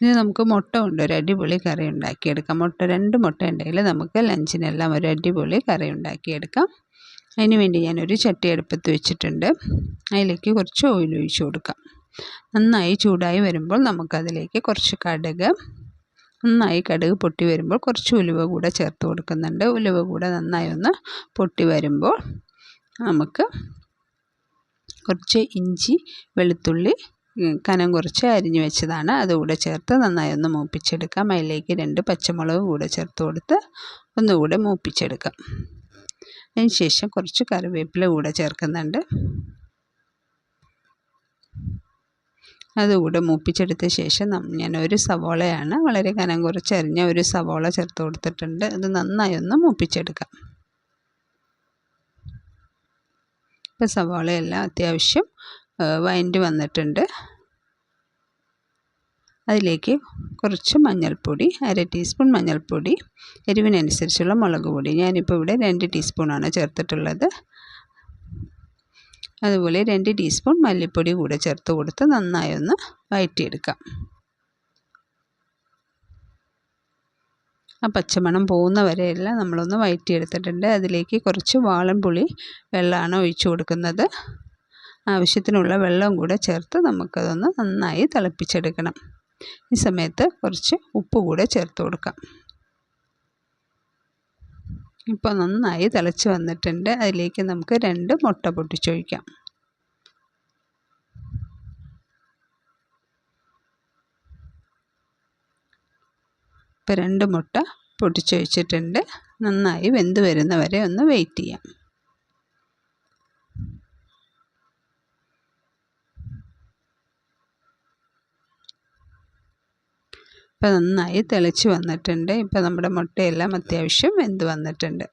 ഇനി നമുക്ക് മുട്ട കൊണ്ട് ഒരു അടിപൊളി കറി ഉണ്ടാക്കിയെടുക്കാം. 2 മുട്ട ഉണ്ടെങ്കിൽ നമുക്ക് ലഞ്ചിനെല്ലാം ഒരു അടിപൊളി കറി ഉണ്ടാക്കിയെടുക്കാം. അതിന് വേണ്ടി ഞാനൊരു ചട്ടി അടുപ്പത്ത് വെച്ചിട്ടുണ്ട്. അതിലേക്ക് കുറച്ച് ഓയിൽ ഒഴിച്ച് കൊടുക്കാം. നന്നായി ചൂടായി വരുമ്പോൾ നമുക്കതിലേക്ക് കുറച്ച് കടുക്, നന്നായി കടുക് പൊട്ടി വരുമ്പോൾ കുറച്ച് ഉലുവ കൂടെ ചേർത്ത് കൊടുക്കുന്നുണ്ട്. ഉലുവ കൂടെ നന്നായി ഒന്ന് പൊട്ടി വരുമ്പോൾ നമുക്ക് കുറച്ച് ഇഞ്ചി, വെളുത്തുള്ളി കനം കുറച്ച് അരിഞ്ഞു വെച്ചതാണ്, അതുകൂടെ ചേർത്ത് നന്നായി ഒന്ന് മൂപ്പിച്ചെടുക്കാം. അതിലേക്ക് 2 പച്ചമുളക് കൂടെ ചേർത്ത് കൊടുത്ത് ഒന്നുകൂടെ മൂപ്പിച്ചെടുക്കാം. അതിന് ശേഷം കുറച്ച് കറിവേപ്പില കൂടെ ചേർക്കുന്നുണ്ട്. അതുകൂടെ മൂപ്പിച്ചെടുത്ത ശേഷം ഞാൻ ഒരു സവോളയാണ് വളരെ കനം കുറച്ച് അരിഞ്ഞ ഒരു സവോള ചേർത്ത് കൊടുത്തിട്ടുണ്ട്. അത് നന്നായി ഒന്ന് മൂപ്പിച്ചെടുക്കാം. ഇപ്പോൾ സവോളയെല്ലാം അത്യാവശ്യം വഴണ്ടി വന്നിട്ടുണ്ട്. അതിലേക്ക് കുറച്ച് മഞ്ഞൾപ്പൊടി, 1/2 ടീസ്പൂൺ മഞ്ഞൾപ്പൊടി, എരിവിനനുസരിച്ചുള്ള മുളക് പൊടി, ഞാനിപ്പോൾ ഇവിടെ 2 ടീസ്പൂണാണ് ചേർത്തിട്ടുള്ളത്. അതുപോലെ 2 ടീസ്പൂൺ മല്ലിപ്പൊടി കൂടെ ചേർത്ത് കൊടുത്ത് നന്നായി ഒന്ന് വഴറ്റിയെടുക്കാം. ആ പച്ചമണം പോകുന്ന വരെയെല്ലാം നമ്മളൊന്ന് വഴറ്റിയെടുത്തിട്ടുണ്ട്. അതിലേക്ക് കുറച്ച് വാളൻപുളി വെള്ളമാണ് ഒഴിച്ചു കൊടുക്കുന്നത്. ആവശ്യത്തിനുള്ള വെള്ളം കൂടെ ചേർത്ത് നമുക്കതൊന്ന് നന്നായി തിളപ്പിച്ചെടുക്കണം. ഈ സമയത്ത് കുറച്ച് ഉപ്പ് കൂടെ ചേർത്ത് കൊടുക്കാം. ഇപ്പോൾ നന്നായി തിളച്ച് വന്നിട്ടുണ്ട്. അതിലേക്ക് നമുക്ക് 2 മുട്ട പൊട്ടിച്ചൊഴിക്കാം. ഇപ്പോൾ 2 മുട്ട പൊട്ടിച്ചൊഴിച്ചിട്ടുണ്ട്. നന്നായി വെന്ത് വരുന്നവരെ ഒന്ന് വെയിറ്റ് ചെയ്യാം. ഇപ്പോൾ നന്നായി തിളച്ച് വന്നിട്ടുണ്ട്. ഇപ്പോൾ നമ്മുടെ മുട്ടയെല്ലാം അത്യാവശ്യം വെന്ത് വന്നിട്ടുണ്ട്.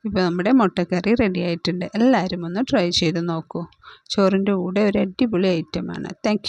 ഇപ്പോൾ നമ്മുടെ മുട്ടക്കറി റെഡി ആയിട്ടുണ്ട്. എല്ലാവരും ഒന്ന് ട്രൈ ചെയ്ത് നോക്കൂ. ചോറിൻ്റെ കൂടെ ഒരു അടിപൊളി ഐറ്റമാണ്. Thank you.